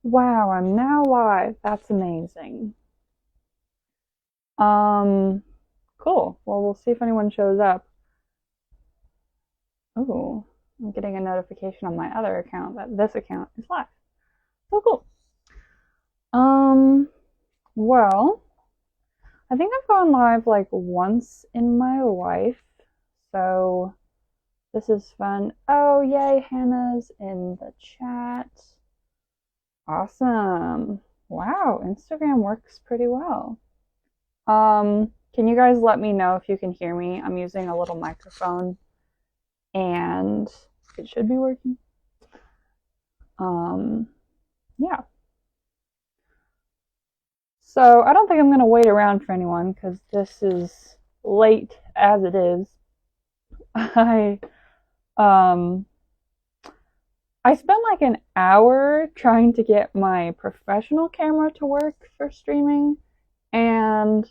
Wow, I'm now live. That's amazing. Cool. Well, we'll see if anyone shows up. Ooh, I'm getting a notification on my other account that this account is live. So cool. Um, well, I think I've gone live like once in my life, so this is fun. Oh, yay, Hannah's in the chat. Awesome. Wow, Instagram works pretty well. Can you guys let me know if you can hear me? I'm using a little microphone and it should be working. Yeah. So I don't think I'm gonna wait around for anyone because this is late as it is. I um I spent like an hour trying to get my professional camera to work for streaming, and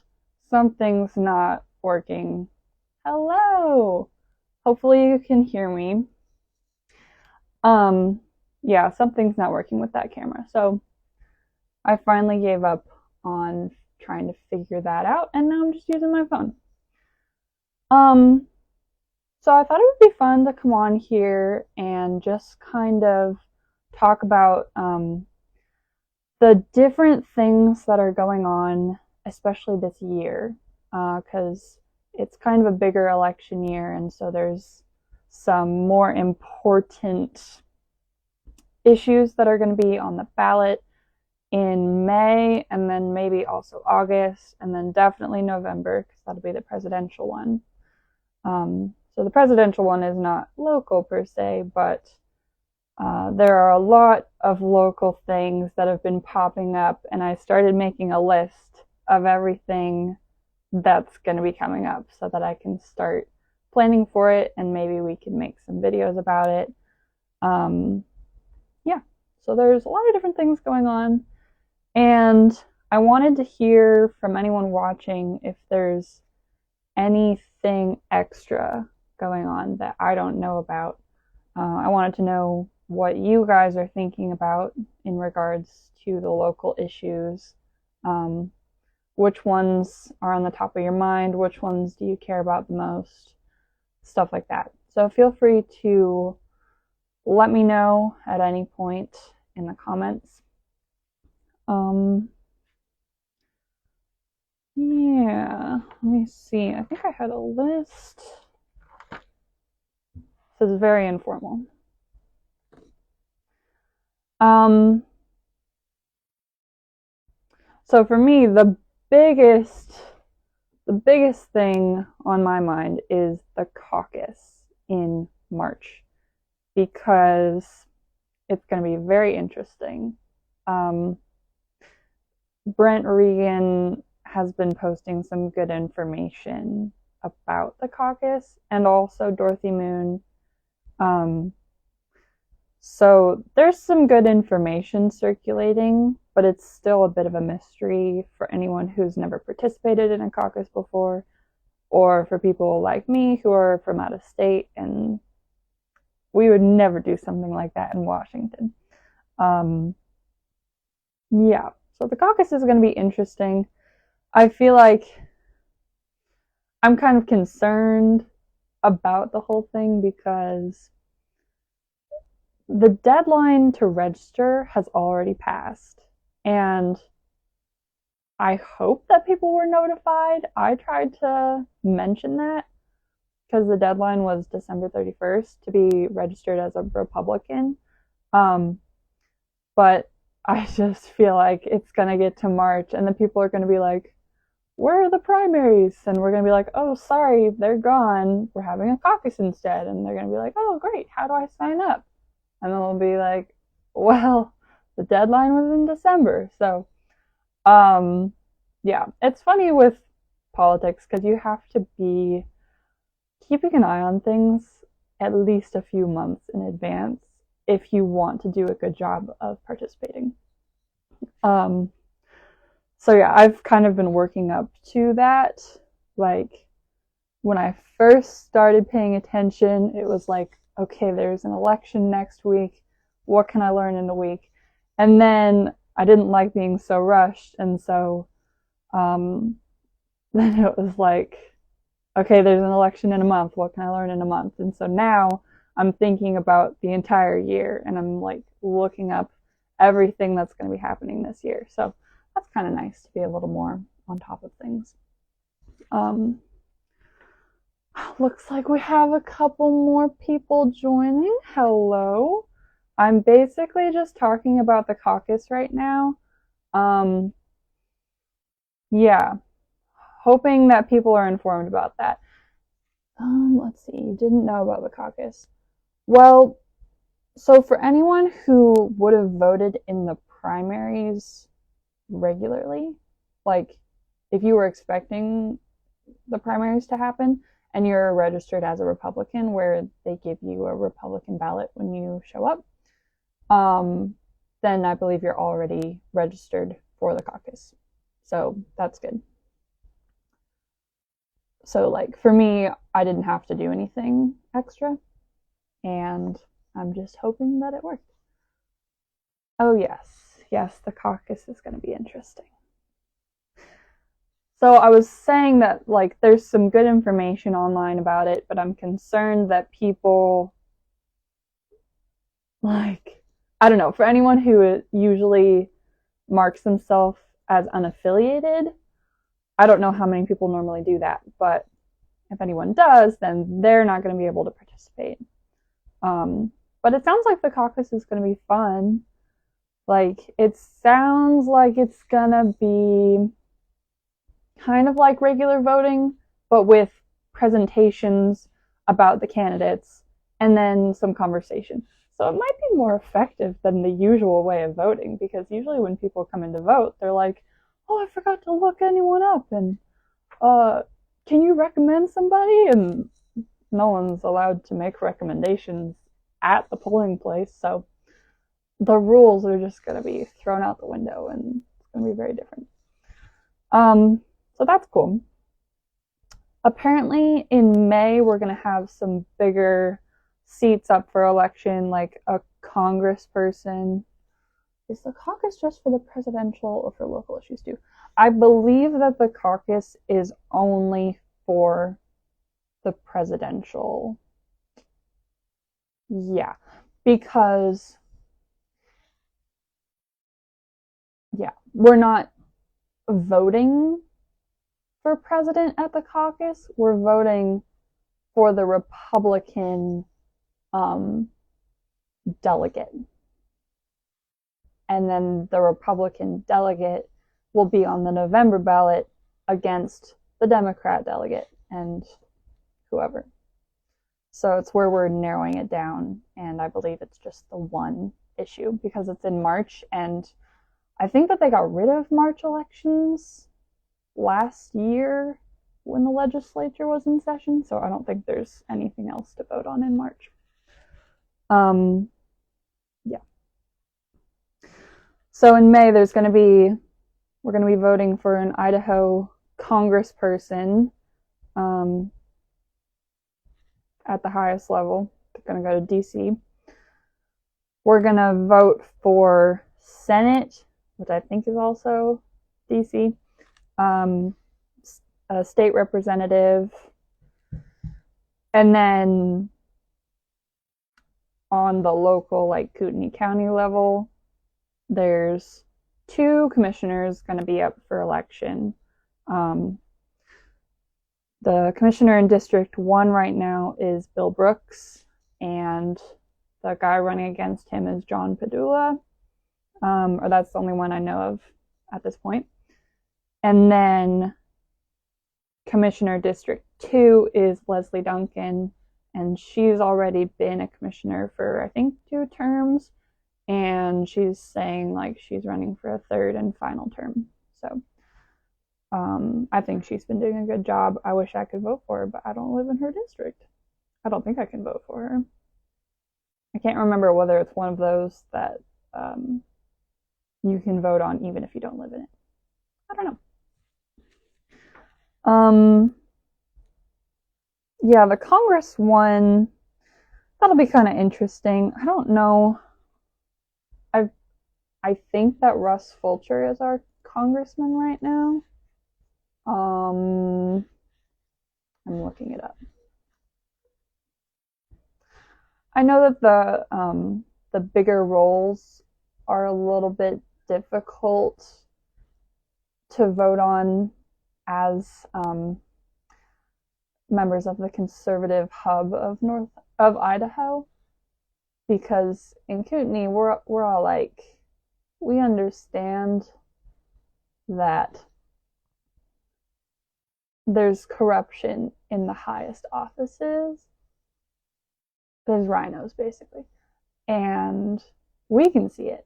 something's not working. Hello. Hopefully you can hear me. Yeah, something's not working with that camera. So I finally gave up on trying to figure that out, and now I'm just using my phone. Um, so I thought it would be fun to come on here and just kind of talk about the different things that are going on, especially this year, because it's kind of a bigger election year, and so there's some more important issues that are going to be on the ballot in May, and then maybe also August, and then definitely November, because that'll be the presidential one. So the presidential one is not local per se, but there are a lot of local things that have been popping up, and I started making a list of everything that's going to be coming up so that I can start planning for it, and maybe we can make some videos about it. Yeah, so there's a lot of different things going on, and I wanted to hear from anyone watching if there's anything extra going on that I don't know about. I wanted to know what you guys are thinking about in regards to the local issues. Which ones are on the top of your mind? Which ones do you care about the most? Stuff like that. So feel free to let me know at any point in the comments. Yeah, let me see. I think I had a list. This is very informal. So for me, the biggest thing on my mind is the caucus in March, because it's going to be very interesting. Brent Regan has been posting some good information about the caucus, and also Dorothy Moon. So there's some good information circulating, but it's still a bit of a mystery for anyone who's never participated in a caucus before, or for people like me who are from out of state, and we would never do something like that in Washington. Yeah, so the caucus is going to be interesting. I feel like I'm kind of concerned about the whole thing because the deadline to register has already passed, and I hope that people were notified. I tried to mention that because the deadline was December 31st to be registered as a Republican. But I just feel like it's going to get to March and the people are going to be like, where are the primaries? And we're going to be like, oh, sorry, they're gone. We're having a caucus instead. And they're going to be like, oh, great. How do I sign up? And then we'll be like, well, the deadline was in December. So, yeah, it's funny with politics because you have to be keeping an eye on things at least a few months in advance if you want to do a good job of participating. So yeah, I've kind of been working up to that. Like when I first started paying attention, it was like, okay, there's an election next week. What can I learn in a week? And then I didn't like being so rushed, and so then it was like, okay, there's an election in a month. What can I learn in a month? And so now I'm thinking about the entire year, and I'm like looking up everything that's going to be happening this year. So that's kind of nice to be a little more on top of things. Looks like we have a couple more people joining. Hello. I'm basically just talking about the caucus right now. Yeah, hoping that people are informed about that. Let's see, you didn't know about the caucus. Well, so for anyone who would have voted in the primaries regularly, like if you were expecting the primaries to happen and you're registered as a Republican, where they give you a Republican ballot when you show up, then I believe you're already registered for the caucus. So that's good. So like for me, I didn't have to do anything extra, and I'm just hoping that it worked. Oh yes, the caucus is going to be interesting. So I was saying that like there's some good information online about it, but I'm concerned that people, like, I don't know, for anyone who usually marks themselves as unaffiliated, I don't know how many people normally do that, but if anyone does, then they're not going to be able to participate. But it sounds like the caucus is going to be fun. Like, it sounds like it's going to be kind of like regular voting, but with presentations about the candidates and then some conversation. So it might be more effective than the usual way of voting, because usually when people come in to vote, they're like, oh, I forgot to look anyone up, and can you recommend somebody? And no one's allowed to make recommendations at the polling place, so the rules are just going to be thrown out the window, and it's going to be very different. So that's cool. Apparently in May we're going to have some bigger seats up for election, like a congressperson. Is the caucus just for the presidential or for local issues too? I believe that the caucus is only for the presidential. Yeah, because we're not voting for president at the caucus. We're voting for the Republican delegate. And then the Republican delegate will be on the November ballot against the Democrat delegate and whoever. So it's where we're narrowing it down, and I believe it's just the one issue because it's in March, and I think that they got rid of March elections last year when the legislature was in session, so I don't think there's anything else to vote on in March. Yeah. So in May, we're going to be voting for an Idaho congressperson at the highest level. They're going to go to DC. We're going to vote for Senate, which I think is also DC, a state representative, and then on the local, like Kootenai County level, there's 2 commissioners going to be up for election. The commissioner in District 1 right now is Bill Brooks, and the guy running against him is John Padula, or that's the only one I know of at this point. And then Commissioner District 2 is Leslie Duncan, and she's already been a commissioner for, I think, 2 terms, and she's saying like she's running for a 3rd and final term. So I think she's been doing a good job. I wish I could vote for her, but I don't live in her district. I don't think I can vote for her. I can't remember whether it's one of those that you can vote on even if you don't live in it. I don't know. Yeah, the Congress one, that'll be kind of interesting. I don't know. I think that Russ Fulcher is our congressman right now. I'm looking it up. I know that the bigger roles are a little bit difficult to vote on as members of the conservative hub of Idaho, because in Kootenai we're all like, we understand that there's corruption in the highest offices. There's rhinos, basically. And we can see it,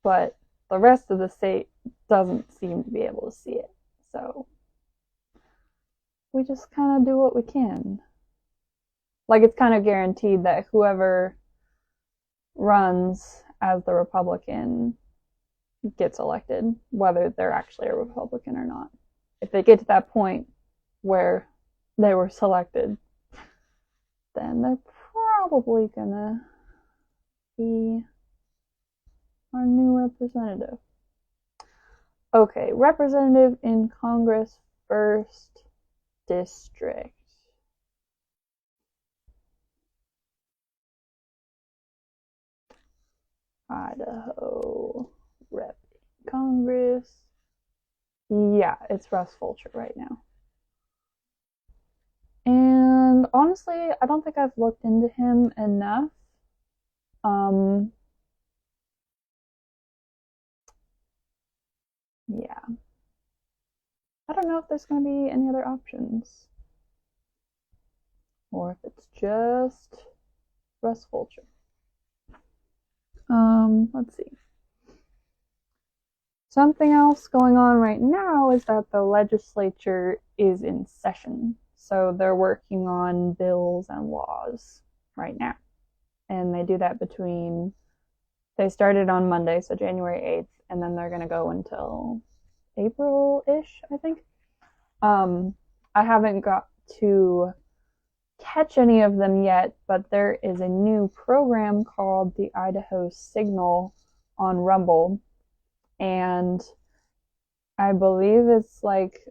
but the rest of the state doesn't seem to be able to see it. So we just kind of do what we can. Like, it's kind of guaranteed that whoever runs as the Republican gets elected, whether they're actually a Republican or not. If they get to that point where they were selected, then they're probably gonna be our new representative. Okay, representative in Congress, 1st District. Idaho Rep Congress. Yeah, it's Russ Fulcher right now. And honestly, I don't think I've looked into him enough. Yeah. I don't know if there's going to be any other options. Or if it's just Russ Fulcher. Let's see. Something else going on right now is that the legislature is in session. So they're working on bills and laws right now. And they do that they started on Monday, so January 8th, and then they're going to go until April-ish, I think. I haven't got to catch any of them yet, but there is a new program called the Idaho Signal on Rumble, and I believe it's like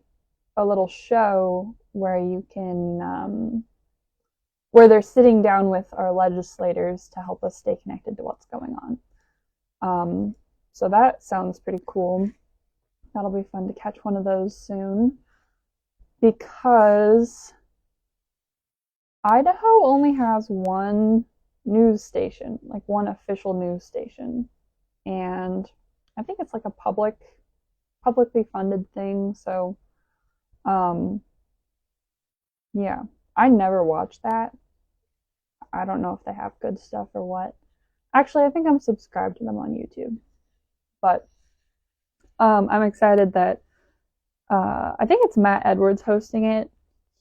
a little show where you can where they're sitting down with our legislators to help us stay connected to what's going on. So that sounds pretty cool. That'll be fun to catch one of those soon, because Idaho only has one news station, like one official news station, and I think it's like a publicly funded thing. So yeah, I never watched that. I don't know if they have good stuff or what. Actually, I think I'm subscribed to them on YouTube, but I'm excited that I think it's Matt Edwards hosting it.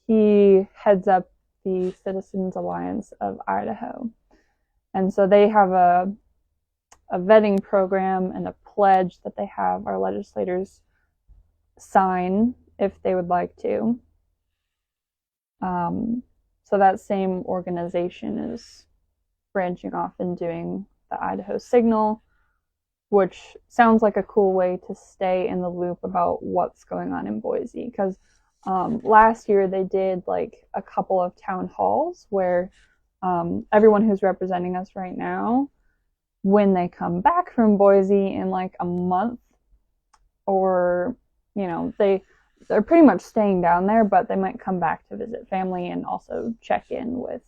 He heads up the Citizens Alliance of Idaho, and so they have a vetting program and a pledge that they have our legislators sign if they would like to. So that same organization is branching off and doing the Idaho Signal, which sounds like a cool way to stay in the loop about what's going on in Boise. Because last year they did like a couple of town halls where everyone who's representing us right now, when they come back from Boise in like a month, or they're pretty much staying down there, but they might come back to visit family and also check in with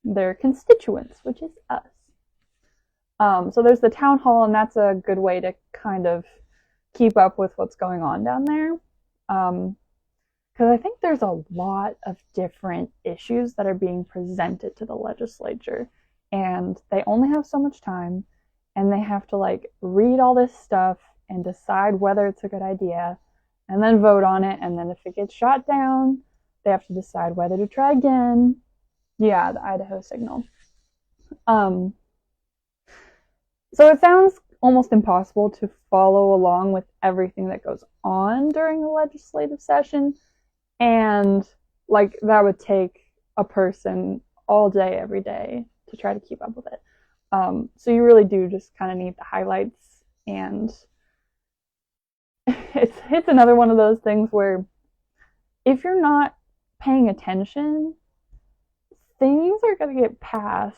their constituents, which is us. So there's the town hall, and that's a good way to kind of keep up with what's going on down there. Because I think there's a lot of different issues that are being presented to the legislature, and they only have so much time, and they have to like read all this stuff and decide whether it's a good idea, and then vote on it, and then if it gets shot down, they have to decide whether to try again. Yeah, the Idaho Signal. So it sounds almost impossible to follow along with everything that goes on during the legislative session, and like that would take a person all day, every day to try to keep up with it. So you really do just kind of need the highlights And it's another one of those things where if you're not paying attention, things are going to get passed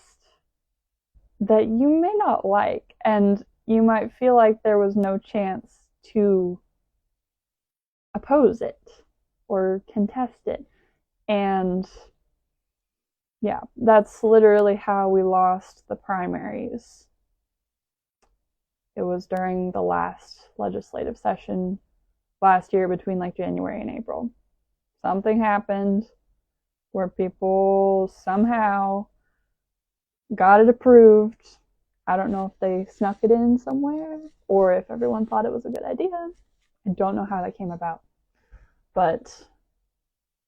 that you may not like, and you might feel like there was no chance to oppose it or contest it. And yeah, that's literally how we lost the primaries. It was during the last legislative session last year between like January and April. Something happened where people somehow got it approved. I don't know if they snuck it in somewhere or if everyone thought it was a good idea. I don't know how that came about. But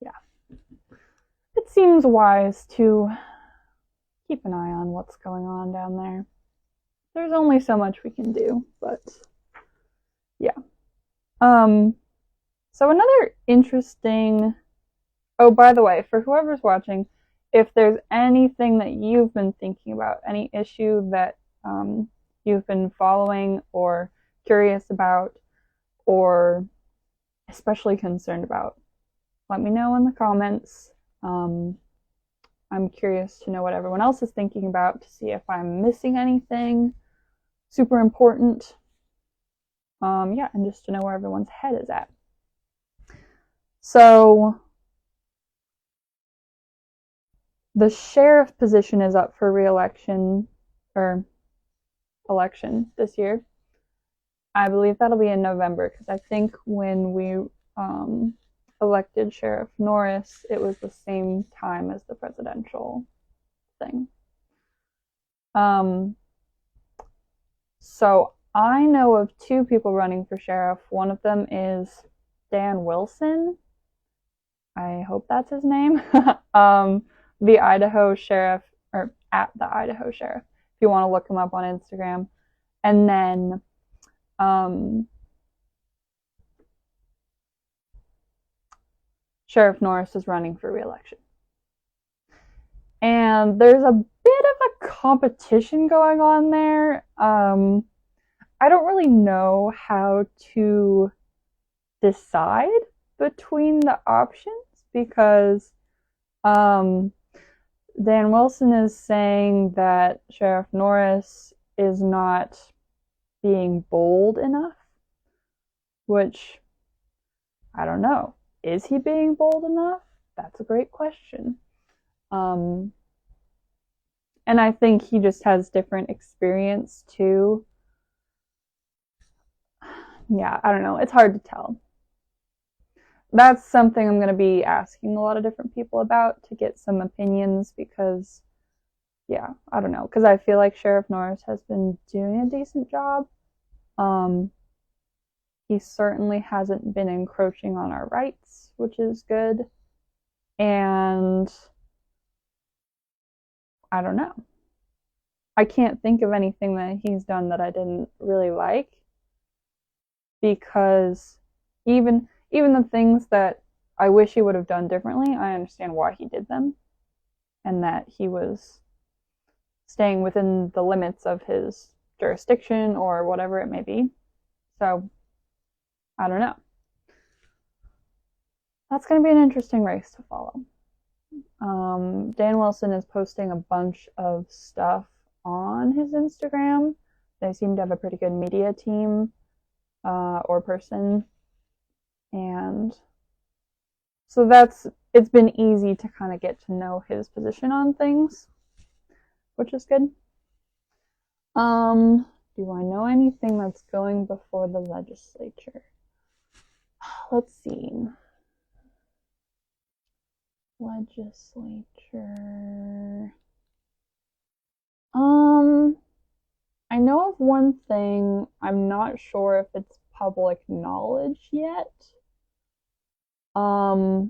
yeah, it seems wise to keep an eye on what's going on down there. There's only so much we can do, but yeah. So another interesting, oh, by the way, for whoever's watching, if there's anything that you've been thinking about, any issue that you've been following or curious about or especially concerned about, let me know in the comments. I'm curious to know what everyone else is thinking about, to see if I'm missing anything super important. Yeah, and just to know where everyone's head is at. So the sheriff position is up for re-election or election this year. I believe that'll be in November, because I think when we elected Sheriff Norris, it was the same time as the presidential thing. So I know of two people running for sheriff. One of them is Dan Wilson. I hope that's his name. The Idaho sheriff, or at the Idaho sheriff, if you want to look him up on Instagram. And then Sheriff Norris is running for re-election. And there's a bit of a competition going on there. I don't really know how to decide between the options, because Dan Wilson is saying that Sheriff Norris is not being bold enough, which I don't know. Is he being bold enough? That's a great question. And I think he just has different experience too. Yeah, I don't know. It's hard to tell. That's something I'm going to be asking a lot of different people about to get some opinions, because, yeah, I don't know. Because I feel like Sheriff Norris has been doing a decent job. He certainly hasn't been encroaching on our rights, which is good. And I don't know. I can't think of anything that he's done that I didn't really like, because even the things that I wish he would have done differently, I understand why he did them, and that he was staying within the limits of his jurisdiction or whatever it may be. So, I don't know. That's going to be an interesting race to follow. Dan Wilson is posting a bunch of stuff on his Instagram. They seem to have a pretty good media team or person. And so it's been easy to kind of get to know his position on things, which is good. Do I know anything that's going before the legislature? Let's see. Legislature. I know of one thing. I'm not sure if it's public knowledge yet. I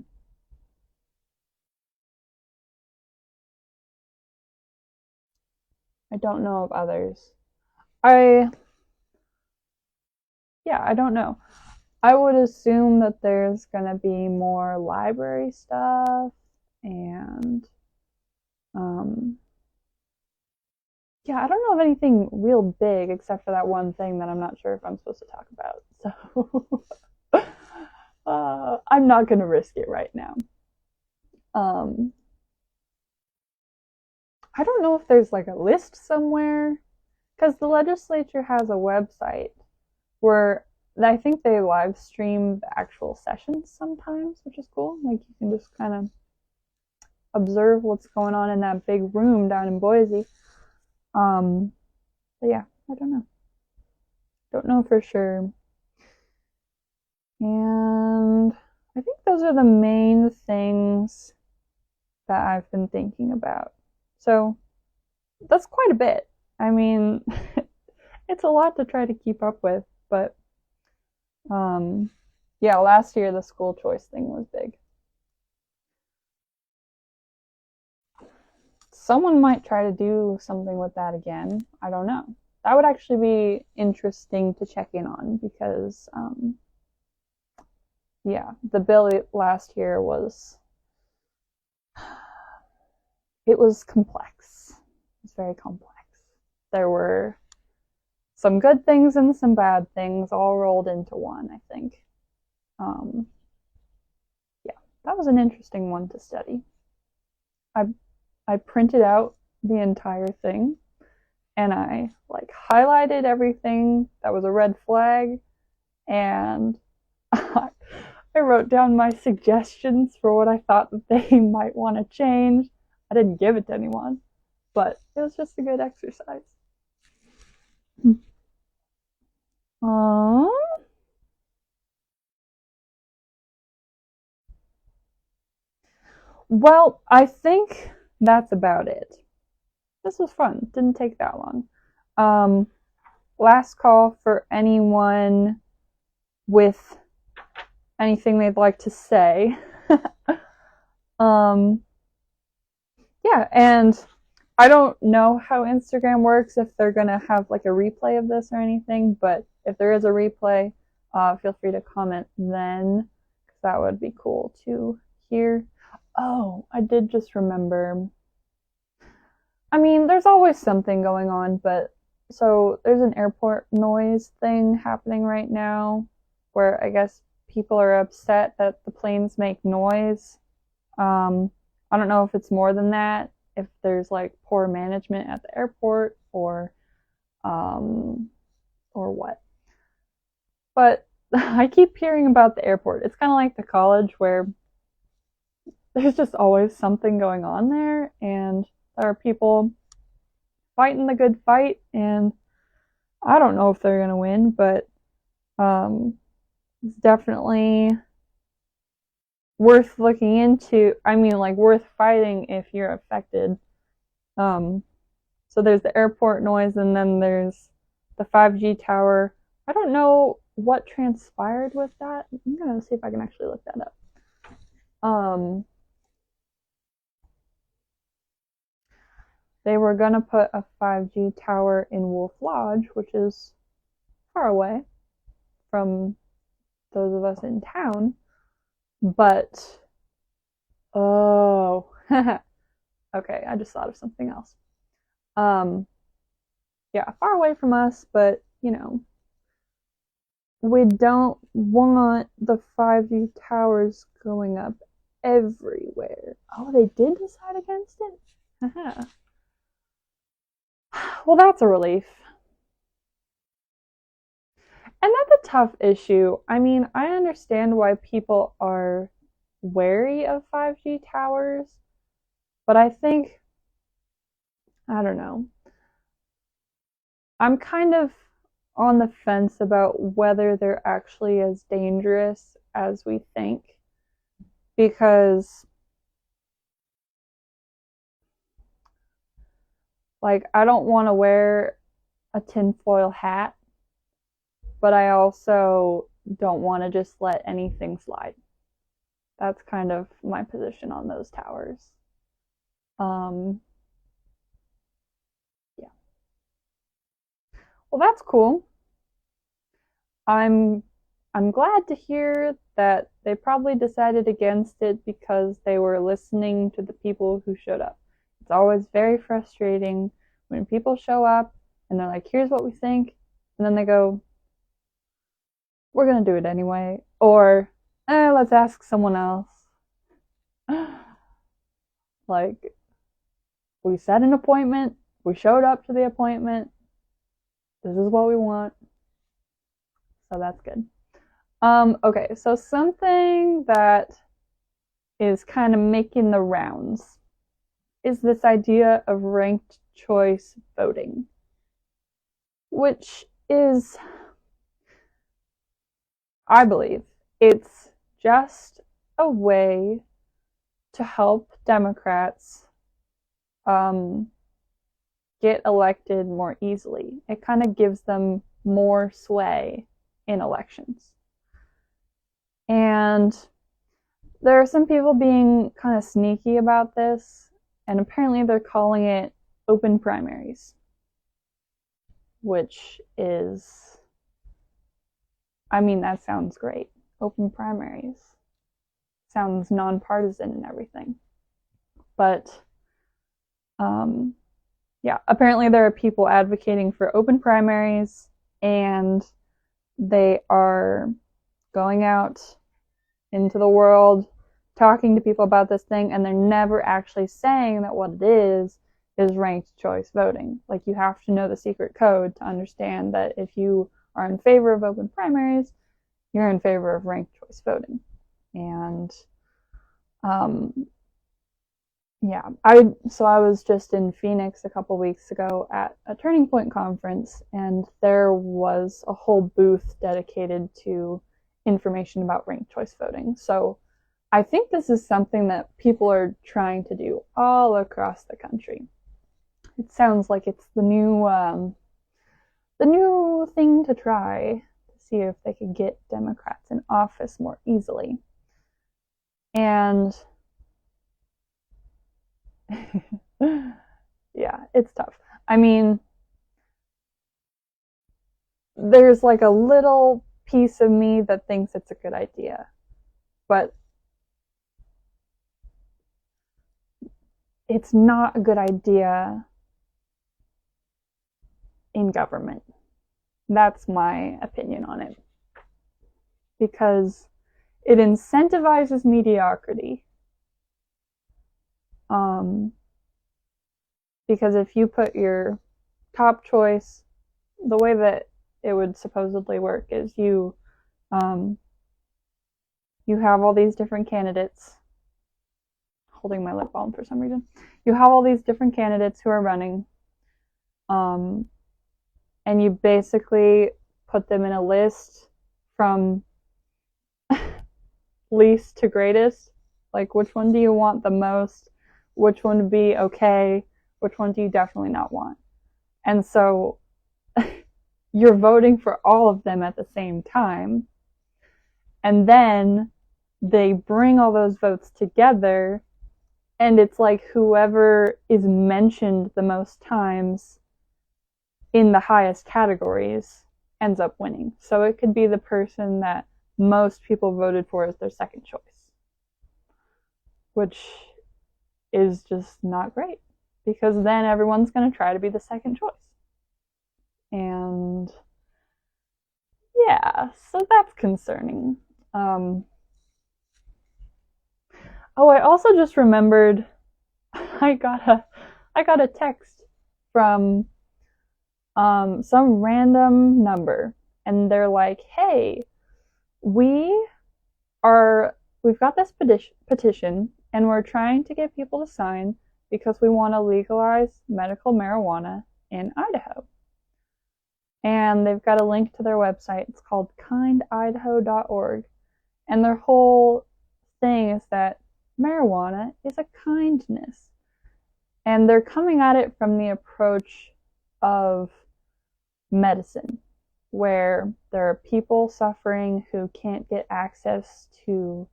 don't know of others. I don't know. I would assume that there's gonna be more library stuff and yeah, I don't know of anything real big except for that one thing that I'm not sure if I'm supposed to talk about. So I'm not going to risk it right now. Um, I don't know if there's like a list somewhere because the legislature has a website where I think they live stream the actual sessions sometimes, which is cool. Like you can just kind of observe what's going on in that big room down in Boise. But yeah, I don't know. Don't know for sure. And I think those are the main things that I've been thinking about. So that's quite a bit. I mean, it's a lot to try to keep up with, but yeah, last year the school choice thing was big. Someone might try to do something with that again. I don't know. That would actually be interesting to check in on because, yeah, the bill last year was it was complex. It was very complex. There were some good things and some bad things all rolled into one, I think. Um, yeah, that was an interesting one to study. I I printed out the entire thing and I like highlighted everything that was a red flag and I wrote down my suggestions for what I thought that they might want to change. I didn't give it to anyone, but it was just a good exercise. Um, well, I think that's about it. This was fun. Didn't take that long. Um, Last call for anyone with anything they'd like to say. um, yeah, and I don't know how Instagram works if they're gonna have like a replay of this or anything, but if there is a replay, feel free to comment then, because that would be cool to hear. Oh, I did just remember. I mean, there's always something going on, but so there's an airport noise thing happening right now where I guess people are upset that the planes make noise. I don't know if it's more than that, if there's like poor management at the airport um, or what. But I keep hearing about the airport. It's kind of like the college where there's just always something going on there, and there are people fighting the good fight, and I don't know if they're gonna win, but it's definitely worth looking into. I mean, like worth fighting if you're affected. Um, so there's the airport noise, and then there's the 5G tower. I don't know what transpired with that. I'm gonna see if I can actually look that up. They were gonna put a 5G tower in Wolf Lodge, which is far away from those of us in town, but oh, okay, I just thought of something else. Um, yeah, far away from us, but you know, we don't want the 5G towers going up everywhere. Oh, they did decide against it? Well, that's a relief. And that's a tough issue. I mean, I understand why people are wary of 5G towers, but I think, I don't know, I'm kind of on the fence about whether they're actually as dangerous as we think because like I don't want to wear a tinfoil hat, but I also don't want to just let anything slide. That's kind of my position on those towers. Um, yeah. Well, that's cool. I'm I'm glad to hear that they probably decided against it because they were listening to the people who showed up. It's always very frustrating when people show up and they're like, here's what we think, and then they go, we're going to do it anyway, or let's ask someone else. Like, we set an appointment, we showed up to the appointment, this is what we want, so that's good. Okay, so something that is kind of making the rounds is this idea of ranked choice voting, which is, I believe, it's just a way to help Democrats get elected more easily. It kind of gives them more sway in elections. And there are some people being kind of sneaky about this, and apparently they're calling it open primaries, which is, I mean, that sounds great. Open primaries. Sounds nonpartisan and everything. But, yeah, apparently there are people advocating for open primaries, and they are going out into the world talking to people about this thing, and they're never actually saying that what it is ranked choice voting. Like, you have to know the secret code to understand that if you are in favor of open primaries, you're in favor of ranked choice voting. And yeah, I was just in Phoenix a couple weeks ago at a Turning Point conference, and there was a whole booth dedicated to information about ranked choice voting. So I think this is something that people are trying to do all across the country. It sounds like it's the new thing to try to see if they could get Democrats in office more easily. And yeah, it's tough. I mean, there's like a little piece of me that thinks it's a good idea, but it's not a good idea in government. That's my opinion on it. Because it incentivizes mediocrity. Because if you put your top choice, the way that it would supposedly work is you have all these different candidates. Holding my lip balm for some reason. You have all these different candidates who are running, and you basically put them in a list from least to greatest. Like, which one do you want the most? Which one would be okay? Which one do you definitely not want? And so you're voting for all of them at the same time. And then they bring all those votes together, and it's like whoever is mentioned the most times in the highest categories ends up winning. So it could be the person that most people voted for as their second choice, which is just not great, because then everyone's going to try to be the second choice. And yeah, so that's concerning. Oh, I also just remembered I got a text from some random number, and they're like, "Hey, we've got this petition, and we're trying to get people to sign because we want to legalize medical marijuana in Idaho." And they've got a link to their website. It's called kindidaho.org. And their whole thing is that marijuana is a kindness. And they're coming at it from the approach of medicine, where there are people suffering who can't get access to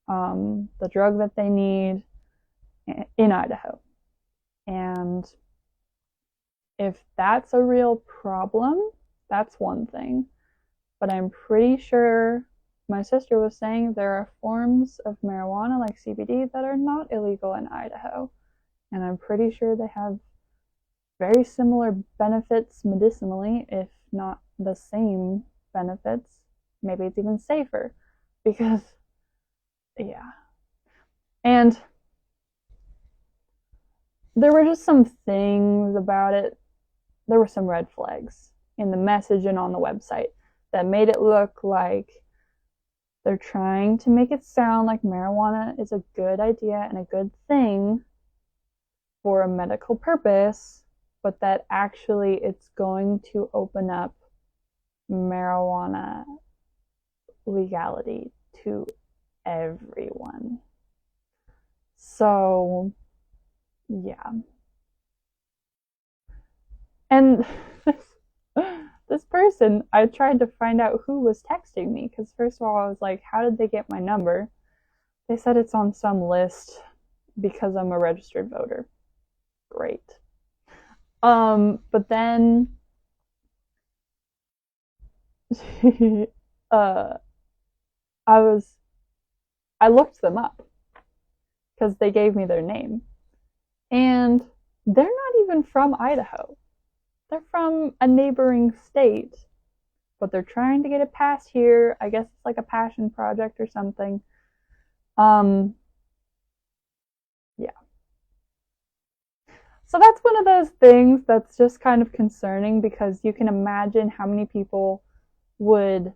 the drug that they need in Idaho. And if that's a real problem, that's one thing. But I'm pretty sure, my sister was saying, there are forms of marijuana like CBD that are not illegal in Idaho. And I'm pretty sure they have very similar benefits medicinally, if not the same benefits. Maybe it's even safer because, yeah. And there were just some things about it. There were some red flags in the message and on the website that made it look like they're trying to make it sound like marijuana is a good idea and a good thing for a medical purpose, but that actually it's going to open up marijuana legality to everyone. So, yeah. And this person, I tried to find out who was texting me because, first of all, I was like, how did they get my number? They said it's on some list because I'm a registered voter. Great. But then uh, I looked them up because they gave me their name, and they're not even from Idaho. They're from a neighboring state, but they're trying to get it passed here. I guess it's like a passion project or something. Yeah. So that's one of those things that's just kind of concerning because you can imagine how many people would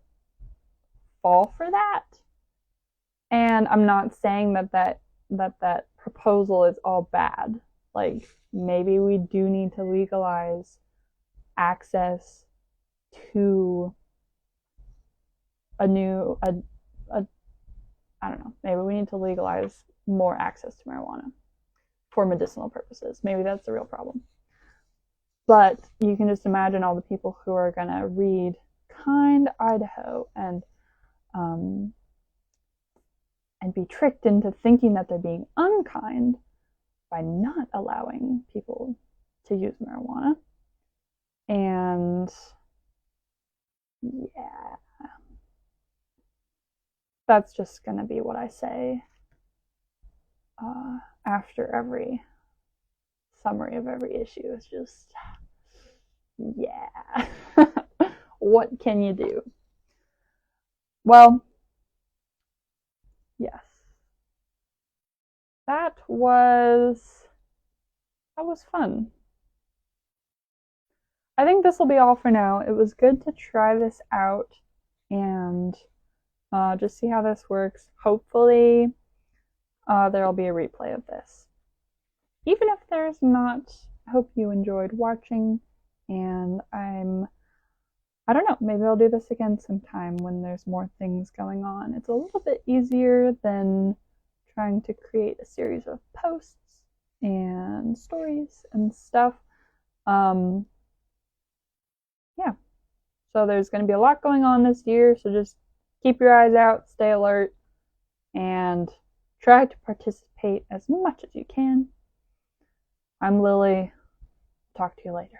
fall for that. And I'm not saying that proposal is all bad. Like maybe we do need to legalize access to a I don't know, maybe we need to legalize more access to marijuana for medicinal purposes. Maybe that's the real problem. But you can just imagine all the people who are going to read Kind Idaho and be tricked into thinking that they're being unkind by not allowing people to use marijuana. And yeah, that's just going to be what I say after every summary of every issue. Is just, yeah. What can you do? Well, yes. That was fun. I think this will be all for now. It was good to try this out and just see how this works. Hopefully, there'll be a replay of this. Even if there's not, I hope you enjoyed watching, and I don't know, maybe I'll do this again sometime when there's more things going on. It's a little bit easier than trying to create a series of posts and stories and stuff. Yeah. So there's going to be a lot going on this year, so just keep your eyes out, stay alert, and try to participate as much as you can. I'm Lily. Talk to you later.